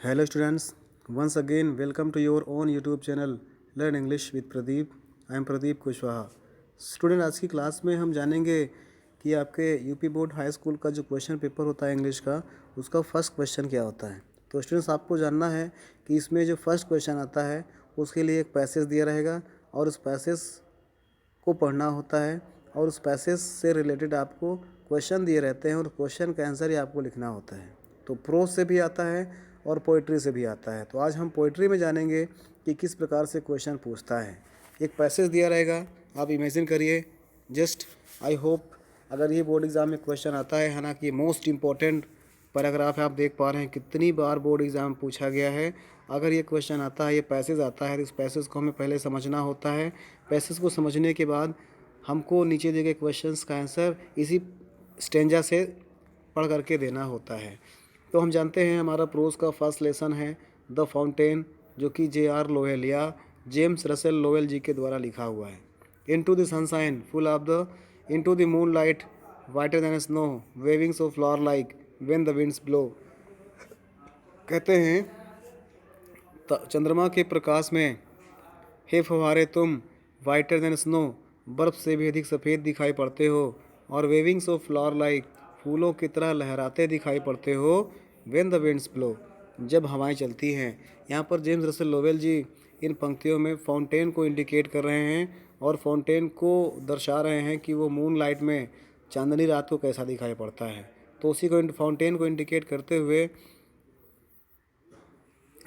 Hello students, once again welcome to your own YouTube channel Learn English with Pradeep. I am Pradeep Kushwaha. Student आज की class में हम जानेंगे कि आपके यूपी बोर्ड हाई स्कूल का जो क्वेश्चन पेपर होता है इंग्लिश का, उसका फर्स्ट क्वेश्चन क्या होता है. तो स्टूडेंट्स आपको जानना है कि इसमें जो फर्स्ट क्वेश्चन आता है उसके लिए एक पैसेज दिया रहेगा और उस पैसेज को पढ़ना होता है और उस पैसेज से रिलेटेड आपको क्वेश्चन दिए रहते हैं और क्वेश्चन का आंसर ही आपको लिखना होता है. तो प्रोज से भी आता है और पोइट्री से भी आता है. तो आज हम पोइट्री में जानेंगे कि किस प्रकार से क्वेश्चन पूछता है. एक पैसेज दिया रहेगा, आप इमेजिन करिए. जस्ट आई होप अगर ये बोर्ड एग्ज़ाम में क्वेश्चन आता है, हालांकि मोस्ट इम्पॉर्टेंट पैराग्राफ है, आप देख पा रहे हैं कितनी बार बोर्ड एग्ज़ाम पूछा गया है. अगर ये क्वेश्चन आता है, ये पैसेज आता है, तो इस पैसेज को हमें पहले समझना होता है. पैसेज को समझने के बाद हमको नीचे दिए गए क्वेश्चंस का आंसर इसी स्टेंजा से पढ़ करके देना होता है. तो हम जानते हैं हमारा प्रोज का फर्स्ट लेसन है द फाउंटेन, जो कि J.R. लोवेल या जेम्स रसेल लोवेल जी के द्वारा लिखा हुआ है. Into the sunshine full of the, into the moonlight whiter than snow, wavings of flower like when the winds blow. कहते हैं चंद्रमा के प्रकाश में हे फव्वारे तुम वाइटर दैन स्नो, बर्फ़ से भी अधिक सफ़ेद दिखाई पड़ते हो, और वेविंग्स ऑफ फ्लावर लाइक, फूलों की तरह लहराते दिखाई पड़ते हो, व्हेन द विंड्स ब्लो, जब हवाएं चलती हैं. यहाँ पर जेम्स रसेल लोवेल जी इन पंक्तियों में फाउंटेन को इंडिकेट कर रहे हैं और फाउंटेन को दर्शा रहे हैं कि वो मून लाइट में चांदनी रात को कैसा दिखाई पड़ता है. तो उसी को फाउंटेन को इंडिकेट करते हुए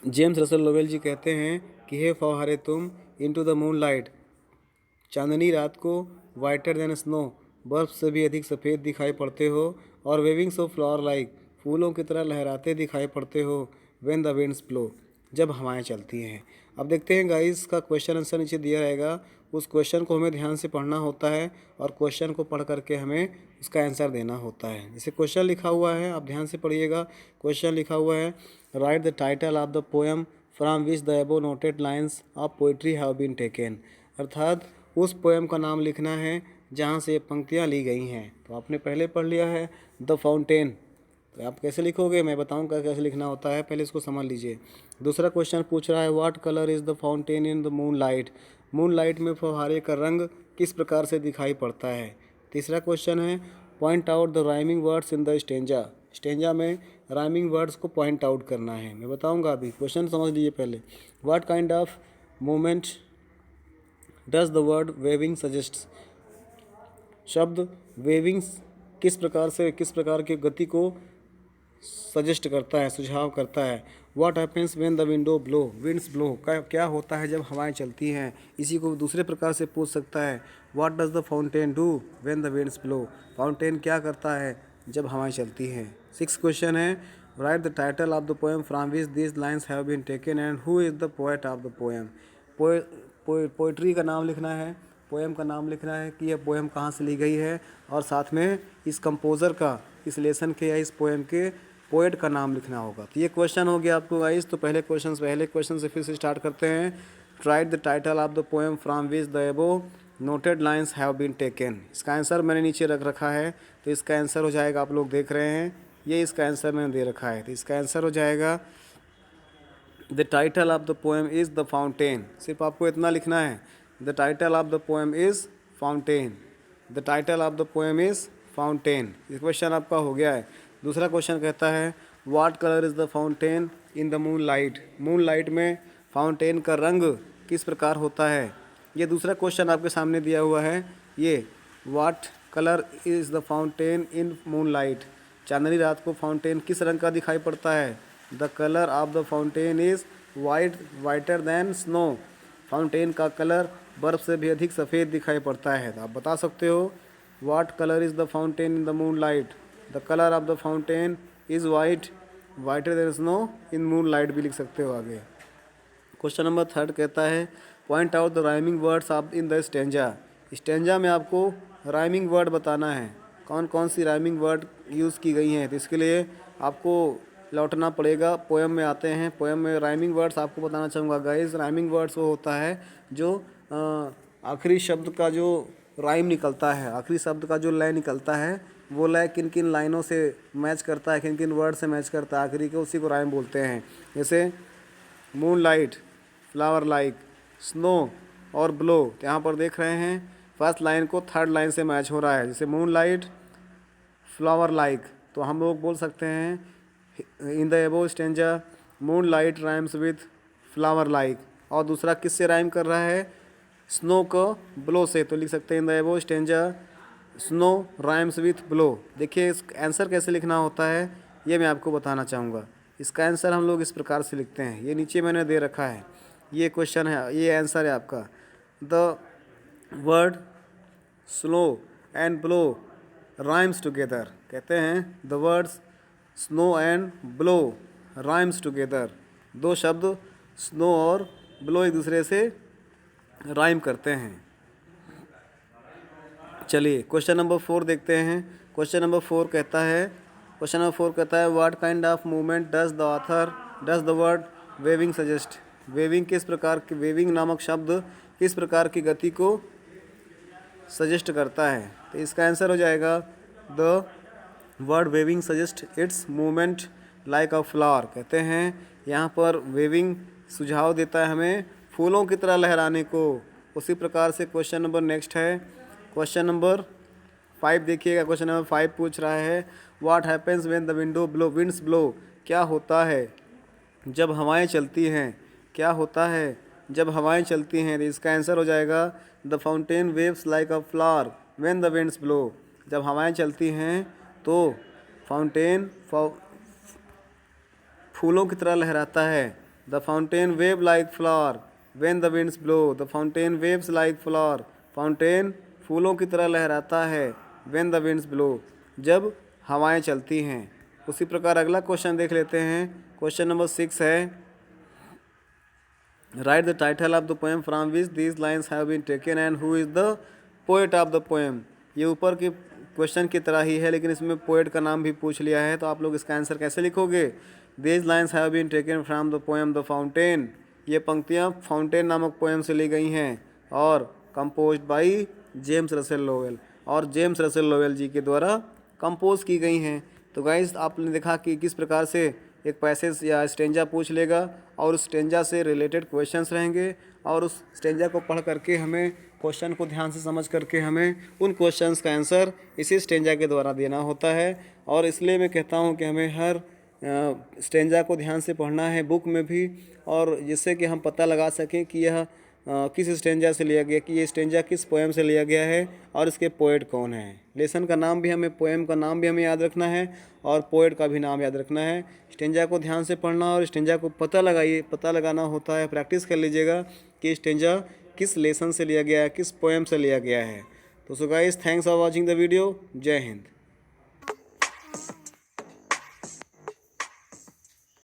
जेम्स रसेल लोवेल जी कहते हैं कि हे फव्वारे तुम, इनटू द मून लाइट, चांदनी रात को, वाइटर दैन स्नो, बर्फ़ से भी अधिक सफ़ेद दिखाई पड़ते हो, और वेविंग्स ऑफ फ्लावर लाइक, फूलों की तरह लहराते दिखाई पड़ते हो, व्हेन द विंड्स ब्लो, जब हवाएं चलती हैं. अब देखते हैं गाइस का क्वेश्चन आंसर नीचे दिया रहेगा. उस क्वेश्चन को हमें ध्यान से पढ़ना होता है और क्वेश्चन को पढ़ करके हमें उसका आंसर देना होता है. जैसे क्वेश्चन लिखा हुआ है, आप ध्यान से पढ़िएगा. क्वेश्चन लिखा हुआ है write the title of the poem from which the above noted lines of poetry have been taken. अर्थात उस पोएम का नाम लिखना है जहाँ से ये पंक्तियाँ ली गई हैं. तो आपने पहले पढ़ लिया है द फाउंटेन. तो आप कैसे लिखोगे, मैं बताऊंगा कैसे लिखना होता है, पहले इसको समझ लीजिए. दूसरा क्वेश्चन पूछ रहा है what colour is the fountain in the moon light. Moon light में फव्वारे का रंग किस प्रकार से दिखाई पड़ता है. तीसरा क्वेश्चन है point out the rhyming words in the stanza. Stanza में राइमिंग वर्ड्स को पॉइंट आउट करना है, मैं बताऊंगा अभी. क्वेश्चन समझ लीजिए पहले. What kind of movement does the word waving suggest. शब्द वेविंग्स किस प्रकार से, किस प्रकार की गति को सजेस्ट करता है, सुझाव करता है. What happens when the window blow, winds blow, क्या होता है जब हवाएं चलती हैं. इसी को दूसरे प्रकार से पूछ सकता है what does the fountain do when the winds blow, fountain क्या करता है जब हवाएं चलती हैं. सिक्स क्वेश्चन है write the title of the poem from which these lines have been taken and who is the poet of the poem. Poetry का नाम लिखना है, पोएम का नाम लिखना है कि यह पोएम कहाँ से ली गई है, और साथ में इस कंपोज़र का, इस लेसन के या इस पोएम के पोएट का नाम लिखना होगा. तो ये क्वेश्चन हो गया आपको गाइस. तो पहले क्वेश्चन से फिर से स्टार्ट करते हैं. Write the title of the poem from which the above noted lines have been taken. इसका आंसर मैंने नीचे रख रखा है, तो इसका आंसर हो जाएगा, आप लोग देख रहे हैं, ये इसका आंसर मैंने दे रखा है. तो इसका आंसर हो जाएगा the title of the poem is the fountain. सिर्फ आपको इतना लिखना है, the title of the poem is fountain. The title of the poem is fountain. ये क्वेश्चन आपका हो गया है. दूसरा क्वेश्चन कहता है what colour is the fountain in the moon light. Moon light में फाउंटेन का रंग किस प्रकार होता है. ये दूसरा क्वेश्चन आपके सामने दिया हुआ है. ये what colour is the fountain in moonlight, चांदनी रात को फाउंटेन किस रंग का दिखाई पड़ता है. The colour of the fountain is white, whiter than snow, fountain का कलर बर्फ़ से भी अधिक सफ़ेद दिखाई पड़ता है. तो आप बता सकते हो what colour is the fountain in the moon light, the colour of the fountain is white, whiter than snow in moon light भी लिख सकते हो आगे. क्वेश्चन नंबर थर्ड कहता है point out the rhyming words of in the stanza. Stanza में आपको rhyming word बताना है, कौन कौन सी राइमिंग वर्ड यूज़ की गई हैं. तो इसके लिए आपको लौटना पड़ेगा, पोएम में आते हैं. पोएम में राइमिंग वर्ड्स आपको बताना चाहूँगा गाइस. राइमिंग वर्ड्स वो होता है जो आखिरी शब्द का जो राइम निकलता है, आखिरी शब्द का जो लय निकलता है वो लय किन किन लाइनों से मैच करता है, किन किन वर्ड से मैच करता है आखिरी के, उसी को राइम बोलते हैं। जैसे moon light, flower like, snow और ब्लो। तो यहाँ पर देख रहे हैं फर्स्ट लाइन को थर्ड लाइन से मैच हो रहा है। जैसे मून लाइट, फ्लावर लाइक, तो हम लोग बोल सकते हैं in the above stanza moon light rhymes with flower like. और दूसरा किससे राइम कर रहा है, स्नो को ब्लो से, तो लिख सकते हैं in the above stanza snow rhymes with blow. देखिए इस आंसर कैसे लिखना होता है ये मैं आपको बताना चाहूँगा। इसका आंसर हम लोग इस प्रकार से लिखते हैं, ये नीचे मैंने दे रखा है, ये क्वेश्चन है, ये आंसर है आपका। The word snow and blow rhymes together, कहते हैं the words snow and blow rhymes together, दो शब्द स्नो और ब्लो एक दूसरे से राइम करते हैं। चलिए क्वेश्चन नंबर 4 देखते हैं। क्वेश्चन नंबर 4 कहता है what kind of movement does the author does the word waving suggest. Waving किस प्रकार की, वेविंग नामक शब्द किस प्रकार की गति को सजेस्ट करता है। तो इसका आंसर हो जाएगा the word waving suggest its movement like a flower. कहते हैं यहाँ पर वेविंग सुझाव देता है हमें फूलों की तरह लहराने को। उसी प्रकार से क्वेश्चन नंबर नेक्स्ट है, क्वेश्चन नंबर 5 देखिएगा। क्वेश्चन नंबर 5 पूछ रहा है what happens when the winds blow. क्या होता है जब हवाएं चलती हैं, क्या होता है जब हवाएं चलती हैं। तो इसका आंसर हो जाएगा the fountain waves like a flower when the winds blow. जब हवाएं चलती हैं तो फाउंटेन फूलों की तरह लहराता है। The fountain wave like flower when the winds blow. The fountain waves like flower, fountain फूलों की तरह लहराता है व्हेन द विंड्स ब्लो, जब हवाएं चलती हैं। उसी प्रकार अगला क्वेश्चन देख लेते हैं। क्वेश्चन नंबर 6 है write the title of the poem from which these lines have been taken and who is the poet of the poem. ये ऊपर के क्वेश्चन की तरह ही है लेकिन इसमें पोएट का नाम भी पूछ लिया है। तो आप लोग इसका आंसर कैसे लिखोगे, these lines have been taken from the poem the fountain. ये पंक्तियाँ फाउंटेन नामक पोएम से ली गई हैं और composed by James Russell Lowell, और जेम्स रसेल लोवेल जी के द्वारा कंपोज की गई हैं। तो गाइस आपने देखा कि किस प्रकार से एक पैसेज या स्टेंजा पूछ लेगा और उस स्टेंजा से रिलेटेड क्वेश्चंस रहेंगे और उस स्टेंजा को पढ़ करके हमें क्वेश्चन को ध्यान से समझ करके हमें उन क्वेश्चंस का आंसर इसी स्टेंजा के द्वारा देना होता है। और इसलिए मैं कहता हूँ कि हमें हर स्टेंजा को ध्यान से पढ़ना है बुक में भी, और जिससे कि हम पता लगा सकें कि यह किस स्टेंजा से लिया गया, कि ये स्टेंजा किस पोएम से लिया गया है और इसके पोएट कौन है। लेसन का नाम भी हमें, पोएम का नाम भी हमें याद रखना है और पोएट का भी नाम याद रखना है। स्टेंजा को ध्यान से पढ़ना और स्टेंजा को पता लगाना होता है। प्रैक्टिस कर लीजिएगा कि स्टेंजा किस लेसन से लिया गया है, किस पोएम से लिया गया है। तो so guys, thanks for watching the video. जय हिंद।